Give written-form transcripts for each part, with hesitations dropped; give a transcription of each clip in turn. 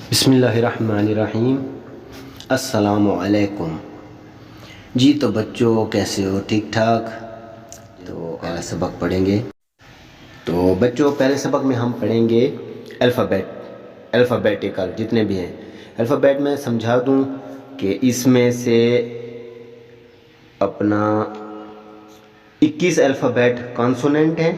बिस्मिल्लाहिर्रहमानिर्रहीम। अस्सलामुअलैकुम। जी तो बच्चों कैसे हो? ठीक ठाक। तो पहला सबक पढ़ेंगे। तो बच्चों पहले सबक में हम पढ़ेंगे अल्फ़ाबेटिकल जितने भी हैं। अल्फ़ाबेट में समझा दूं कि इसमें से अपना 21 अल्फ़ाबेट कॉन्सोनेंट हैं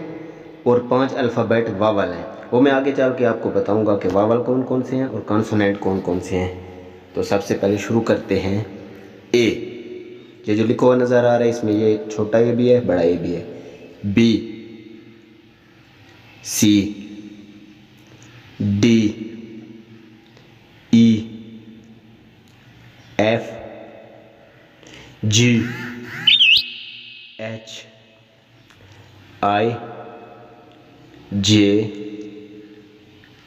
और 5 अल्फ़ाबेट वावल हैं। वो मैं आगे चल के आपको बताऊंगा कि वावल कौन कौन से हैं और कॉन्सोनेंट कौन कौन से हैं। तो सबसे पहले शुरू करते हैं ए। ये जो लिखा हुआ नज़र आ रहा है इसमें ये छोटा ए भी है, बड़ा ए भी है। B, C, D, E, F, G, H, I, J,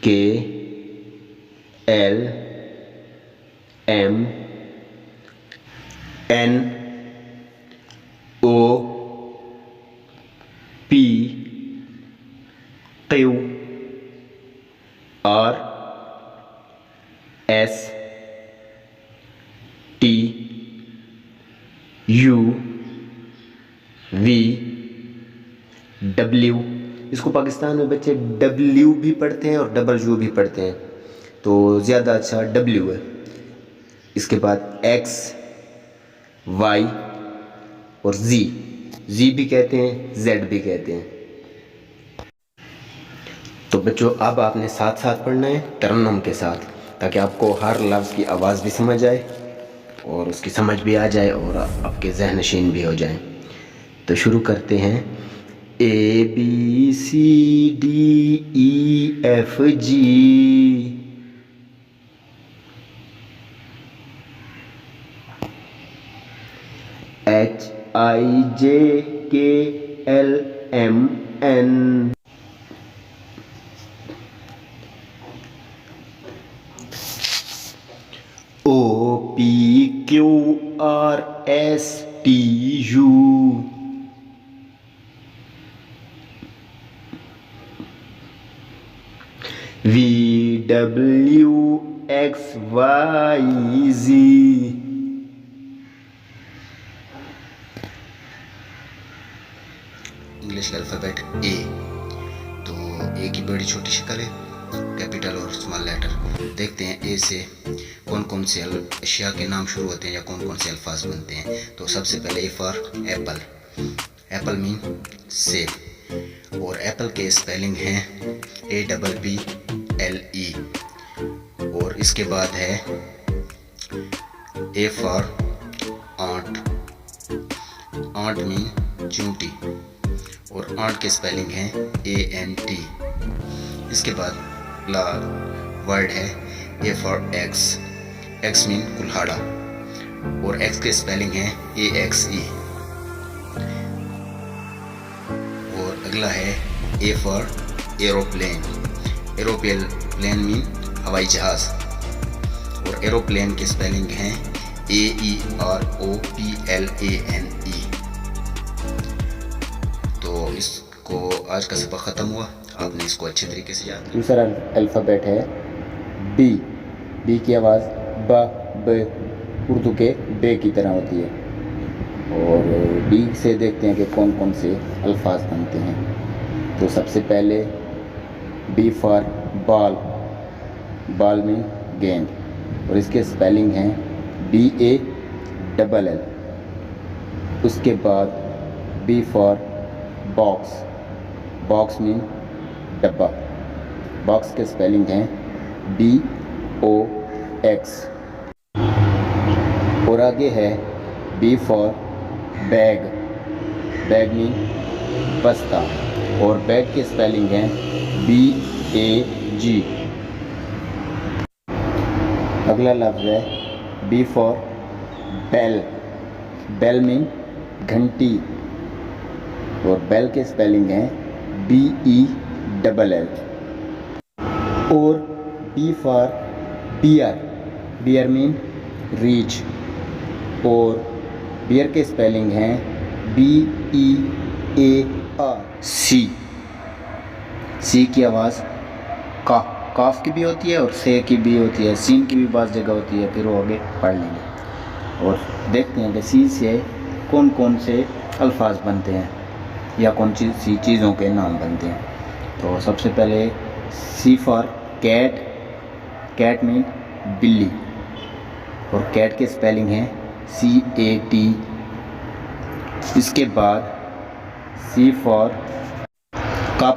K, L, M, N, O, P, Q, R, S, T, U, V, W. इसको पाकिस्तान में बच्चे डब्ल्यू भी पढ़ते हैं और डबल यू भी पढ़ते हैं, तो ज़्यादा अच्छा डब्ल्यू है। इसके बाद एक्स, वाई और जी। जी भी कहते हैं, जेड भी कहते हैं। तो बच्चों अब आपने साथ साथ पढ़ना है तरन्नुम के साथ, ताकि आपको हर लफ्ज़ की आवाज़ भी समझ आए और उसकी समझ भी आ जाए और आपके ज़हन नशीन भी हो जाए। तो शुरू करते हैं। A B C D E F G, H I J K L M N, O P Q R S T U, V W X Y Z, English alphabet A. तो ए की बड़ी छोटी शक्ल है, कैपिटल और small letter. देखते हैं ए से कौन कौन से अशिया के नाम शुरू होते हैं या कौन कौन से अल्फाज बनते हैं। तो सबसे पहले A for Apple. Apple mean सेब, और एप्पल के स्पेलिंग हैं APPLE। और इसके बाद है A for ant. Ant mean चूंटी, और आंट के स्पेलिंग है ANT। इसके बाद वर्ड है A for axe. Axe mean कुल्हाड़ा, और एक्स के स्पेलिंग है AXE। और अगला है A for aeroplane. Aeroplane mean हवाई जहाज, और एरोप्लेन के स्पेलिंग है AEROPLANE। तो इसको आज का सबक ख़त्म हुआ, आपने इसको अच्छे तरीके से याद। दूसरा अल्फ़ाबेट है बी। बी की आवाज़ ब उर्दू के बे की तरह होती है। और बी से देखते हैं कि कौन कौन से अल्फाज बनते हैं। तो सबसे पहले बी फॉर बॉल। बॉल में गेंद, और इसके स्पेलिंग हैं BALL। उसके बाद B for box. Box mean डब्बा। बॉक्स के स्पेलिंग हैं BOX। और आगे है B for bag. Bag mean बस्ता, और बैग के स्पेलिंग हैं BAG। अगला लफ्ज़ है B for bell. Bell mean घंटी, और बेल के स्पेलिंग हैं BELL। और B for bear. Bear mean रीच, और बियर के स्पेलिंग हैं BEAR। सी की आवाज़ का काफ की भी होती है और से की भी होती है, सीन की भी बाज़ जगह होती है, फिर वो आगे पढ़ लेंगे। और देखते हैं कि सी से कौन कौन से अल्फाज बनते हैं या कौन सी चीज़ों के नाम बनते हैं। तो सबसे पहले C for cat, cat mean बिल्ली, और कैट के स्पेलिंग है CAT। इसके बाद C for cup,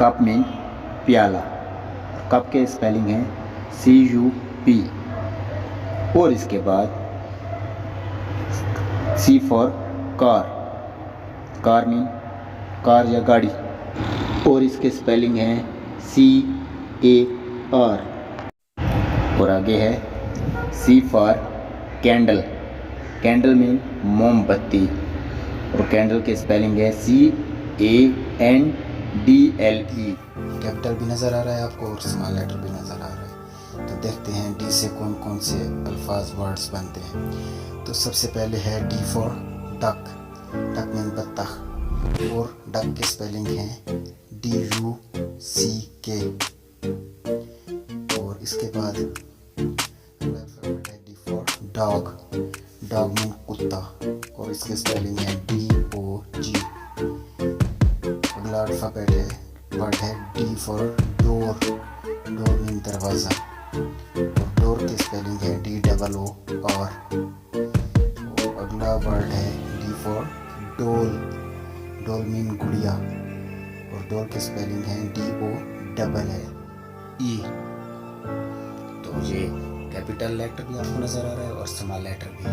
cup mean प्याला, कप के स्पेलिंग है CUP। और इसके बाद C for car, car mean car या गाड़ी, और इसके स्पेलिंग है CAR। और आगे है सी फॉर कैंडल, कैंडल मीन मोमबत्ती, और कैंडल के स्पेलिंग है CANDLE। कैपिटल भी नज़र आ रहा है आपको और स्मॉल लेटर भी नज़र आ रहा है। तो देखते हैं डी से कौन कौन से अल्फाज वर्ड्स बनते हैं। तो सबसे पहले है D for duck, duck mean बत्तख, और डक के स्पेलिंग है DUCK। और इसके बाद D for dog, dog mean कुत्ता, और इसके स्पेलिंग है DOG। अगला अल्फ़ाबेट है वर्ड है D for door, door mean दरवाज़ा, और डोर की स्पेलिंग है DOOR। और अगला वर्ड है डी फॉर डोल, डोल मीन गुड़िया, और डोल की स्पेलिंग है DOLLE। तो ये कैपिटल लेटर भी आपको नज़र आ रहा है और स्मॉल लेटर भी।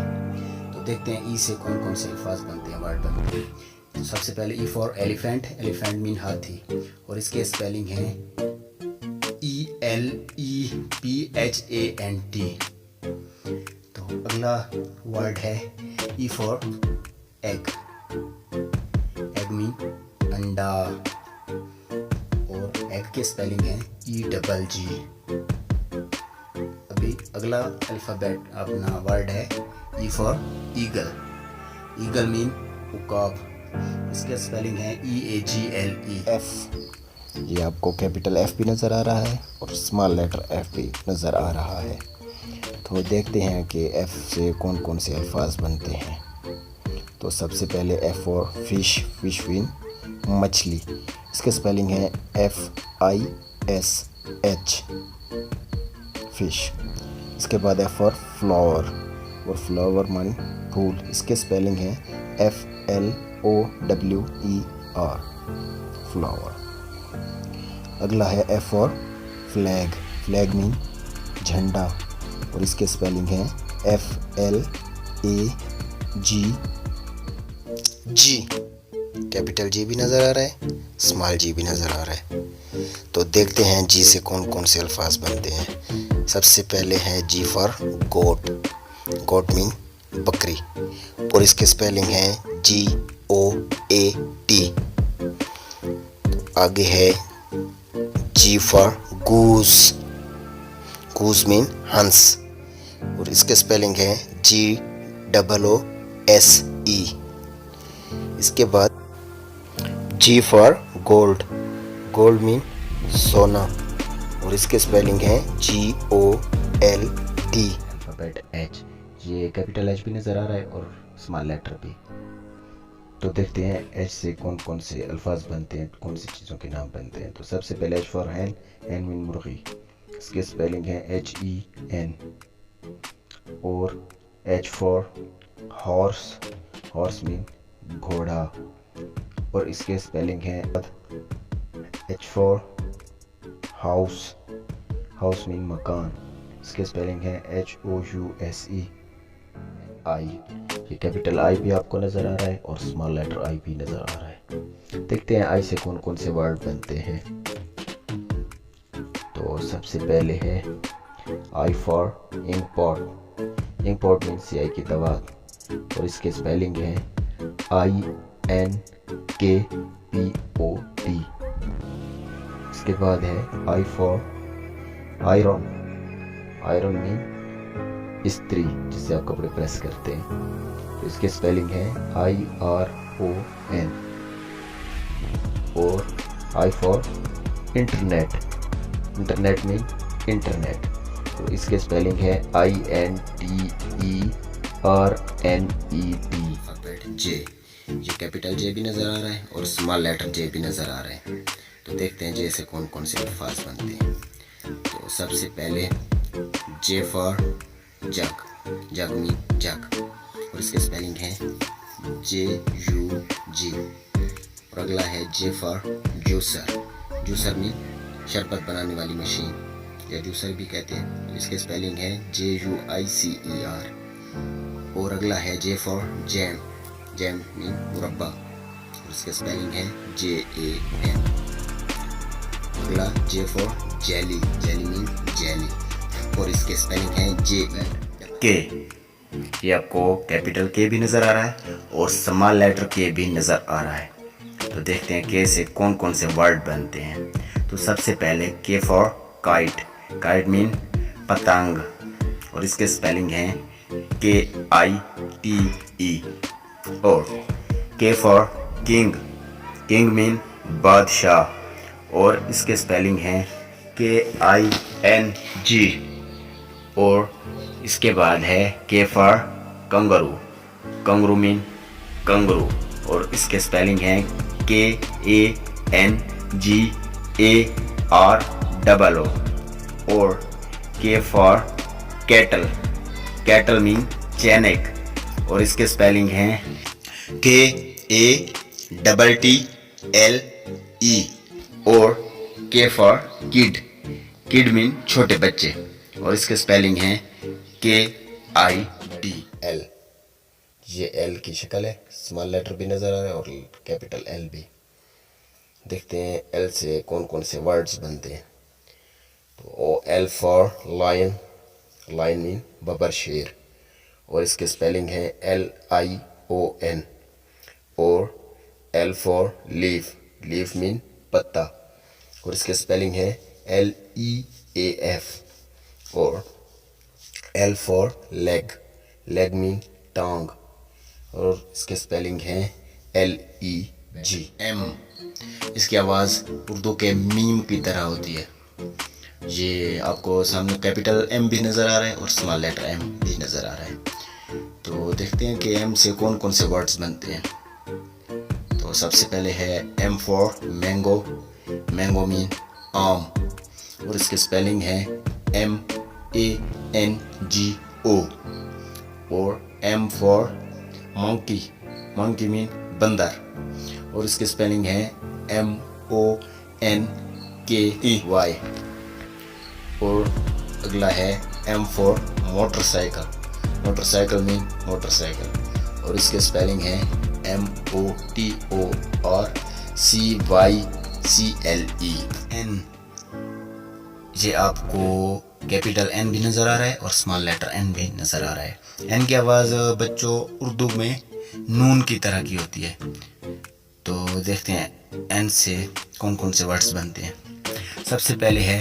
तो देखते हैं ई से कौन कौन से अल्फाज बनते हैं, वर्ड बनते हैं। तो सबसे पहले E for elephant, elephant mean हाथी, और इसके स्पेलिंग है ELEPHANT। तो अगला वर्ड है E for egg, egg mean अंडा, और एग के स्पेलिंग है EGG। अभी अगला अल्फ़ाबेट अपना वर्ड है E for eagle, eagle mean उकाब, इसका स्पेलिंग है EAGLE। ये आपको कैपिटल F भी नज़र आ रहा है और स्मॉल लेटर F भी नज़र आ रहा है। तो देखते हैं कि F से कौन कौन से अल्फाज बनते हैं। तो सबसे पहले F for fish, fish mean मछली, इसका स्पेलिंग है FISH, फिश। इसके बाद F फॉर फ्लावर, और फ्लावर मीन फूल, इसके स्पेलिंग है FLOWER, फ्लावर। अगला है F for flag, flag mean झंडा, और इसके स्पेलिंग है FLAG। कैपिटल G भी नज़र आ रहा है, स्मॉल G भी नज़र आ रहा है। तो देखते हैं G से कौन कौन से अल्फाज बनते हैं। सबसे पहले है G for goat, goat mean बकरी, और इसके स्पेलिंग है GOAT। आगे है G for goose, goose mean हंस, और इसके स्पेलिंग है GOOSE। इसके बाद G for gold, gold mean सोना, और इसके स्पेलिंग है GOLD। अल्फ़ाबेट H, ये कैपिटल H भी नज़र आ रहा है और स्मॉल लेटर भी। तो देखते हैं H से कौन कौन से अल्फाज बनते हैं, कौन सी चीज़ों के नाम बनते हैं। तो सबसे पहले H for hen, hen mean मुर्गी, इसके स्पेलिंग है HEN। और H for horse, horse mean घोड़ा, और इसके स्पेलिंग है H for house, house mean मकान, इसके स्पेलिंग है HOUSE। ये कैपिटल I भी आपको नज़र आ रहा है और स्मॉल लेटर I भी नज़र आ रहा है। देखते हैं I से कौन कौन से वर्ड बनते हैं। तो सबसे पहले है I for inkpot, inkpot mean स्याही की दवात, और इसके स्पेलिंग है INKPOT। इसके बाद है I for iron, iron mean इस्त्री, जिससे आप कपड़े प्रेस करते हैं, तो इसके स्पेलिंग है IRON। और I for internet, internet mean internet, तो इसके स्पेलिंग है INTERNET। अल्फाबेट जे, ये कैपिटल जे भी नज़र आ रहा है और स्मॉल लेटर जे भी नज़र आ रहा है। तो देखते हैं जे से कौन कौन से अल्फाज बनते हैं। तो सबसे पहले J for jug, jug mean जग, और इसके स्पेलिंग है JUG। और अगला है J for juicer, juicer mean शरबत बनाने वाली मशीन या जूसर भी कहते हैं, तो इसके स्पेलिंग है JUICER। और अगला है J for jam, jam mean मुरब्बा, और इसके स्पेलिंग है JAM। अगला J for jelly, jelly mean jelly, और इसके स्पेलिंग है JK। ये आपको कैपिटल के भी नज़र आ रहा है और स्मॉल लेटर के भी नज़र आ रहा है। तो देखते हैं के से कौन कौन से वर्ड बनते हैं। तो सबसे पहले के फॉर काइट, काइट मीन पतंग, और इसके स्पेलिंग है KITE। और के फॉर किंग, किंग मीन बादशाह, और इसके स्पेलिंग है KING। और इसके बाद है के for kangaroo, kangaroo mean kangaroo, और इसके स्पेलिंग है KANGAROO। और के फॉर कैटल, कैटल मीन चैनक, और इसके स्पेलिंग है KATTLE। और के फॉर किड, किड मीन छोटे बच्चे, और इसके स्पेलिंग है KIDL। ये एल की शक्ल है, स्मॉल लेटर भी नज़र आ रहा है और कैपिटल एल भी। देखते हैं एल से कौन कौन से वर्ड्स बनते हैं। तो L for lion, lion mean बबर शेर, और इसके स्पेलिंग है LION। और L for leaf, leaf mean पत्ता, और इसके स्पेलिंग है LEAF। और L for leg, leg mean टांग, और इसके स्पेलिंग है LEGM। इसकी आवाज़ उर्दू के मीम की तरह होती है। ये आपको सामने कैपिटल M भी नज़र आ रहा है और स्मॉल लेटर M भी नज़र आ रहा है। तो देखते हैं कि M से कौन कौन से वर्ड्स बनते हैं। तो सबसे पहले है M for mango, mango mean आम, और इसके स्पेलिंग है MANGO। और M for monkey, monkey mean बंदर, और इसकी स्पेलिंग है MONKEY। और अगला है M for motorcycle, motorcycle mean motorcycle, और इसके स्पेलिंग है MOTORCYCLE। ये आपको कैपिटल N भी नज़र आ रहा है और स्मॉल लेटर N भी नज़र आ रहा है। N की आवाज़ बच्चों उर्दू में नून की तरह की होती है। तो देखते हैं N से कौन कौन से वर्ड्स बनते हैं। सबसे पहले है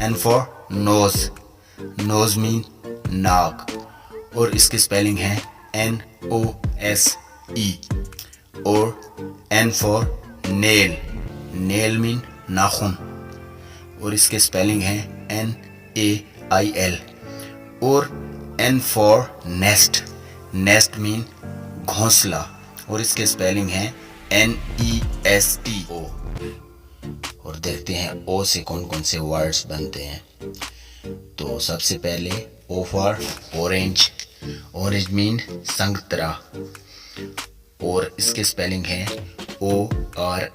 N for nose, nose mean नाक, और इसकी स्पेलिंग है NOSE। और N for nail, nail mean नाखून, और इसके स्पेलिंग है NAIL। और N for nest, nest mean घोंसला, और इसके स्पेलिंग है NESTO। और देखते हैं O से कौन कौन से वर्ड्स बनते हैं। तो सबसे पहले O for orange, orange mean संतरा, और इसके स्पेलिंग है ORANGE।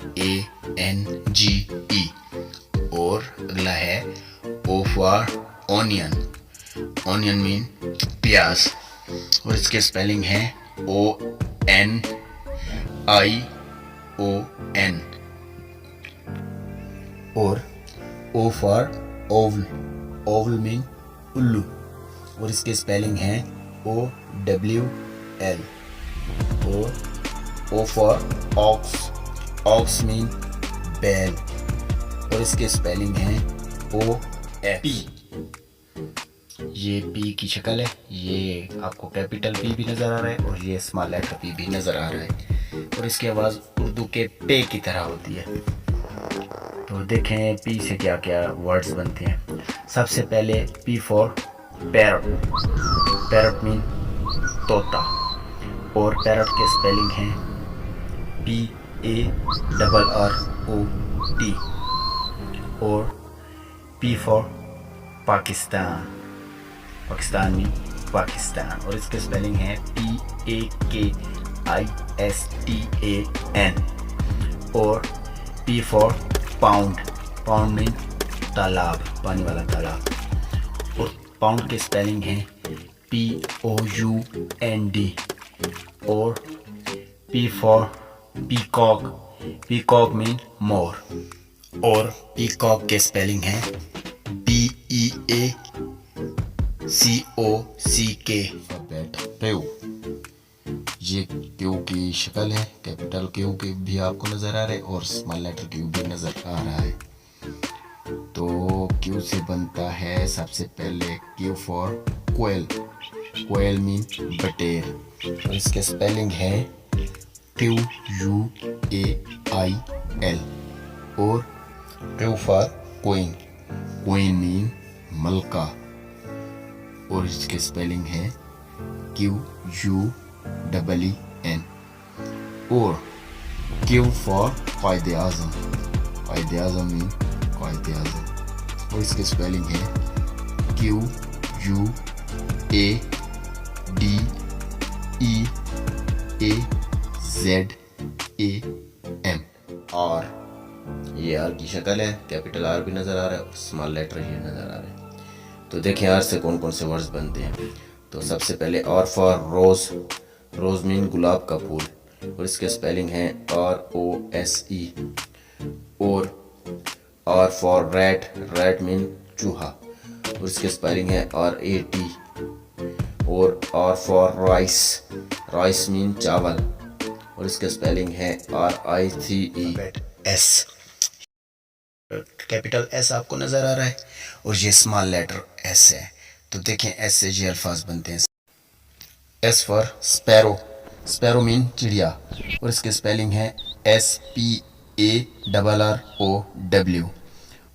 और अगला है O for onion, onion mean प्याज, और इसके स्पेलिंग है ONION। और O for owl, owl mean उल्लू, और इसके स्पेलिंग है OWL। और O for ox, ox mean बैल, और इसके स्पेलिंग है OP। ये P की शक्ल है, ये आपको कैपिटल P भी नज़र आ रहा है और ये स्मॉल लेटर P भी नज़र आ रहा है, और इसकी आवाज़ उर्दू के पे की तरह होती है। तो देखें पी से क्या क्या वर्ड्स बनते हैं। सबसे पहले P for parrot. Parrot mean तोता, और पैरट के स्पेलिंग हैं PARROT। और P for Pakistan. Pakistan mean Pakistan, और इसके स्पेलिंग है PAKISTAN। और P for pound. Pound mean तालाब, पानी वाला तालाब, और पाउंड के स्पेलिंग है POUND। और P for peacock. Peacock mean मोर, और पीकॉक के स्पेलिंग है PEACOCK। पेव, ये क्यू की शक्ल है, कैपिटल क्यू की भी आपको नज़र आ रहा है और स्मॉल लेटर क्यू भी नज़र आ रहा है। तो क्यू से बनता है सबसे पहले Q for quail. Quail mean बटेर, और इसके स्पेलिंग है QUAIL। और Q for queen. Queen mean मलका, और इसके स्पेलिंग है QUEEN। और Q for Quaid Azam. Quaid Azam mean Quaid Azam, और इसके स्पेलिंग है QUADEAZAM। और ये आर की शक्ल है, कैपिटल आर भी नज़र आ रहा है और स्मॉल लेटर ये नज़र आ रहा है। तो देखें आर से कौन कौन से वर्ड्स बनते हैं। तो सबसे पहले R for rose. Rose mean गुलाब का फूल, और इसके स्पेलिंग है ROSE। और R for rat. Rat mean चूहा, और इसके स्पेलिंग है RAT। और R for rice. Rice mean चावल, और इसके स्पेलिंग है RICE। कैपिटल एस आपको नज़र आ रहा है, और ये स्मॉल लेटर एस है। तो देखें एस से ये अल्फाज बनते हैं। S for sparrow. Sparrow mean चिड़िया, और इसके स्पेलिंग है SPARROW।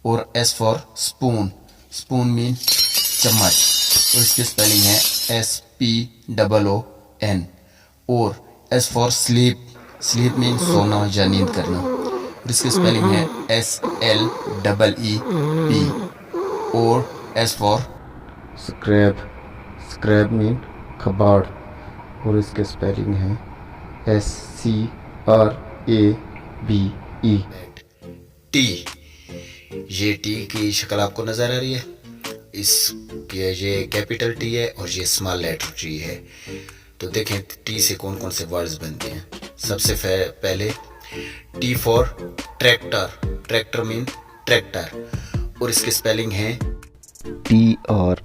और S for spoon. Spoon mean चम्मच, और इसकी स्पेलिंग है SPOON। और S for sleep. Sleep mean सोना या नींद करना, और इसकी स्पेलिंग है SLEEP। और एस फॉर स्क्रैब। स्क्रैब मीन कबाड़, और इसके स्पेलिंग है SCRABE। टी, ये टी की शक्ल आपको नज़र आ रही है। ये कैपिटल टी है और ये स्मॉल लेटर टी है। तो देखें टी से कौन कौन से वर्ड्स बनते हैं। सबसे पहले T for tractor. Tractor mean tractor, और इसकी स्पेलिंग है TRACTOR।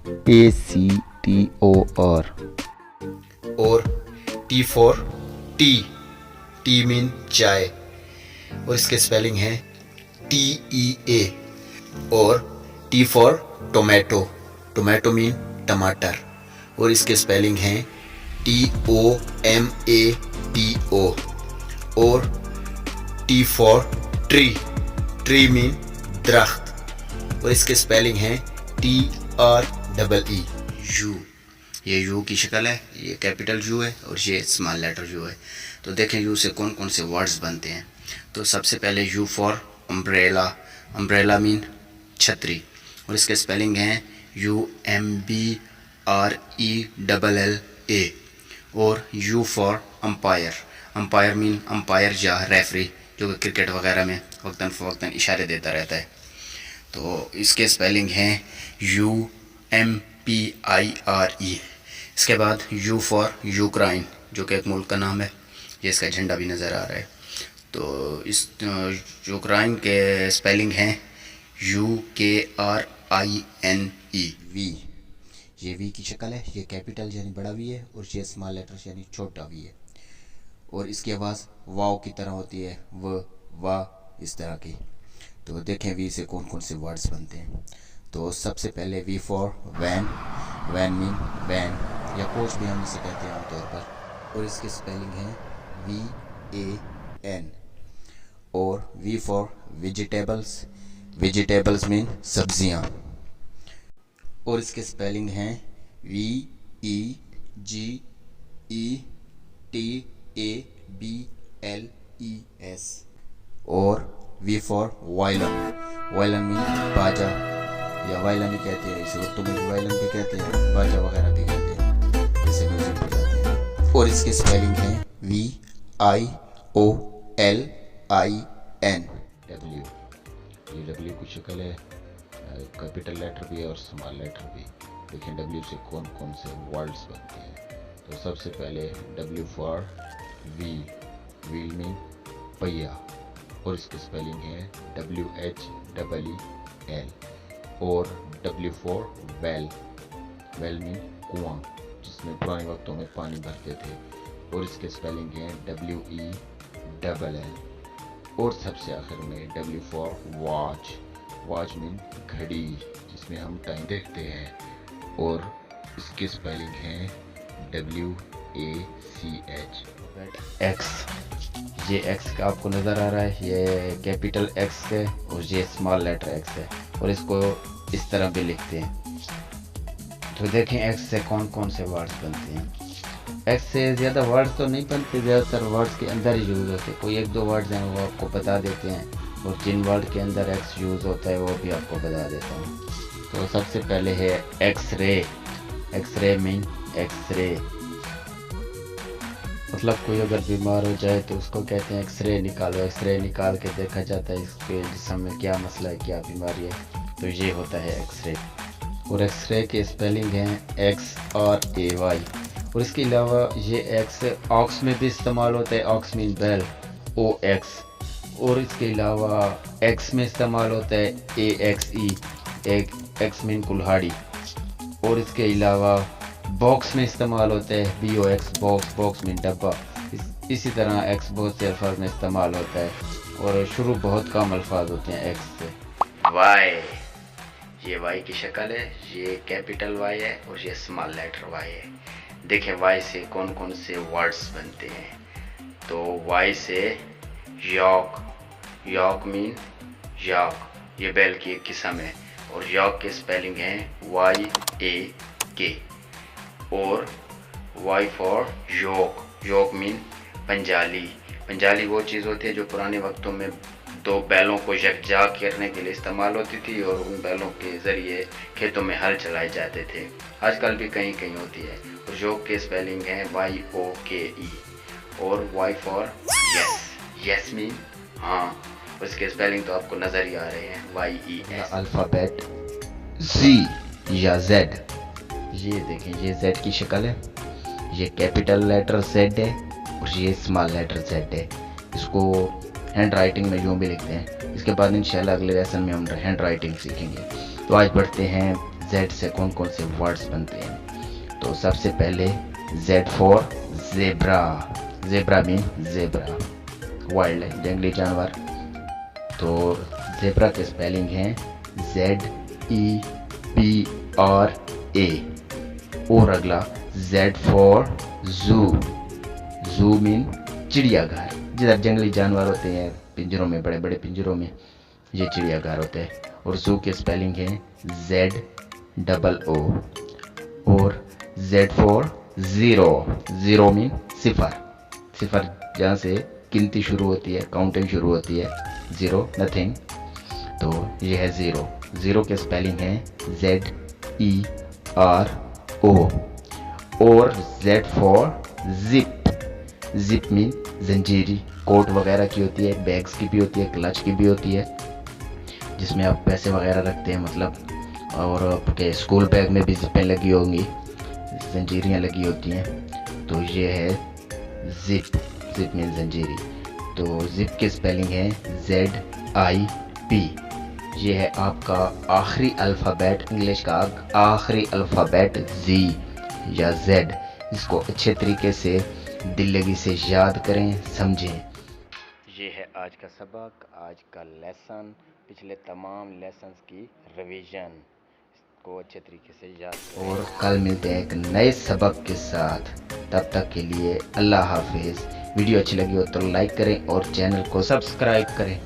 और T for T. T mean चाय, और इसके स्पेलिंग है TEA। और T for tomato. Tomato mean टमाटर, और इसके स्पेलिंग है TOMATO। और T for tree. Tree mean दरख्त, और इसके स्पेलिंग है TREE। यू, ये यू की शक्ल है, ये कैपिटल यू है और ये स्मॉल लेटर यू है। तो देखें यू से कौन कौन से वर्ड्स बनते हैं। तो सबसे पहले U for umbrella. Umbrella mean छतरी, और इसके स्पेलिंग हैं UMBRELLA। और U for umpire. Umpire mean umpire या रेफरी, जो कि क्रिकेट वगैरह में वक्तन फ़वक्तन इशारे देता रहता है। तो इसके स्पेलिंग हैं UMPIRE। इसके बाद यू फॉर यूक्राइन, जो कि एक मुल्क का नाम है, ये इसका झंडा भी नज़र आ रहा है। तो इस यूक्राइन के स्पेलिंग हैं UKRINE। वी, ये वी की शक्ल है, ये कैपिटल यानी बड़ा वी है, और ये स्मॉल लेटर्स यानी छोटा वी है, और इसकी आवाज़ वाव की तरह होती है, वा इस तरह की। तो देखें वी से कौन कौन से वर्ड्स बनते हैं। तो सबसे पहले V for van. Van mean van या कोच भी हम इसे कहते हैं आमतौर पर, और इसकी स्पेलिंग है VAN। और V for vegetables. Vegetables mean सब्जियां, और इसके स्पेलिंग हैं VEGETABLES, और V for violin. Violin mean बाजा, या वायलन ही कहते हैं, इसे उर्दू में भी वायलन भी कहते हैं, बाजा वगैरह भी कहते हैं, जैसे म्यूजिक बजाते हैं। और इसकी स्पेलिंग है VIOLIN W। ये W की शक्ल है, कैपिटल लेटर भी है और स्मॉल लेटर भी। देखिए W से कौन कौन से वर्ड्स बनते हैं। तो सबसे पहले W for wheel, wheel mean पहिया, और इसकी स्पेलिंग है WHEEL। और W for well, well mean कुआं, जिसमें पुराने वक्तों में पानी भरते थे, और इसके स्पेलिंग है WELL। और सबसे आखिर में W for watch, watch mean घड़ी, जिसमें हम टाइम देखते हैं, और इसकी स्पेलिंग है WACH। X, ये X का आपको नज़र आ रहा है, ये कैपिटल X है और ये स्मॉल लेटर X है, और इसको इस तरह भी लिखते हैं। तो देखें X से कौन कौन से वर्ड्स बनते हैं। X से ज़्यादा वर्ड्स तो नहीं बनते, ज़्यादातर वर्ड्स के अंदर ही यूज़ होते हैं। कोई एक दो वर्ड्स हैं वो आपको बता देते हैं, और जिन वर्ड के अंदर X यूज़ होता है वो भी आपको बता देता हूँ। तो सबसे पहले है एक्सरे। एक्सरे मीन एक्सरे, मतलब कोई अगर बीमार हो जाए तो उसको कहते हैं एक्सरे निकालो। एक्सरे निकाल के देखा जाता है इसके जिस्म में क्या मसला है, क्या बीमारी है, तो ये होता है एक्सरे। और एक्सरे के स्पेलिंग हैं XRAY। और इसके अलावा ये एक्स ऑक्स में भी इस्तेमाल होता है, ऑक्स मीन बैल, OX। और इसके अलावा एक्स में इस्तेमाल होता है AXE, एक्स मीन कुल्हाड़ी। और इसके अलावा बॉक्स में इस्तेमाल होता है BOX, बॉक्स, बॉक्स मीन डब्बा। इसी तरह एक्स बहुत से अल्फाज में इस्तेमाल होता है, और शुरू बहुत कम अल्फाज होते हैं एक्स से। वाई, ये वाई की शक्ल है, ये कैपिटल वाई है और ये स्मॉल लेटर वाई है। देखें वाई से कौन कौन से वर्ड्स बनते हैं। तो वाई से यॉक, यॉक मीन यॉक, ये बैल की एक किस्म है, और यॉक के स्पेलिंग है YAK। और Y for yoke, yoke mean पंजाली। पंजाली वो चीज़ होती है जो पुराने वक्तों में दो बैलों को यकजा करने के लिए इस्तेमाल होती थी, और उन बैलों के ज़रिए खेतों में हल चलाए जाते थे। आजकल भी कहीं कहीं होती है। और योक के स्पेलिंग है YOKE। और Y for yes, yes mean हाँ, उसके स्पेलिंग तो आपको नज़र ही आ रहे हैं, YES। अल्फ़ाबेट Z या Z, ये देखें ये Z की शक्ल है, ये कैपिटल लेटर Z है और ये स्मॉल लेटर Z है। इसको हैंड राइटिंग में यूँ भी लिखते हैं। इसके बाद इंशाल्लाह अगले लेसन में हम हैंड राइटिंग सीखेंगे। तो आज पढ़ते हैं Z से कौन कौन से वर्ड्स बनते हैं। तो सबसे पहले Z for zebra, zebra mean zebra, wild है, जंगली जानवर। तो ज़ेब्रा के स्पेलिंग हैं ZEBRA। और अगला Z for zoo, zoo mean चिड़ियाघर, जिधर जंगली जानवर होते हैं पिंजरों में, बड़े बड़े पिंजरों में, ये चिड़ियाघर होता है। और ज़ू के स्पेलिंग है ZOO। और Z for zero, zero mean सिफर, सिफर जहाँ से गिनती शुरू होती है, काउंटिंग शुरू होती है, ज़ीरो नथिंग, तो ये है ज़ीरो। ज़ीरो के स्पेलिंग है ZERO। और Z for zip, zip mean जंजीरी, कोट वगैरह की होती है, बैग्स की भी होती है, क्लच की भी होती है, जिसमें आप पैसे वगैरह रखते हैं मतलब। और आपके स्कूल बैग में भी ज़िपें लगी होंगी, जंजीरियाँ लगी होती हैं, तो ये है ज़िप, ज़िप मीन जंजीरी। तो ज़िप की स्पेलिंग है ZIP। ये है आपका आखिरी अल्फ़ाबेट, इंग्लिश का आखिरी अल्फ़ाबेट Z या Z। इसको अच्छे तरीके से दिल लगी से याद करें, समझें। ये है आज का सबक, आज का लेसन, पिछले तमाम लेसन्स की रिवीजन को अच्छे तरीके से याद करें। और कल मिलते हैं एक नए सबक के साथ, तब तक के लिए अल्लाह हाफिज़। वीडियो अच्छी लगी हो तो लाइक करें और चैनल को सब्सक्राइब करें।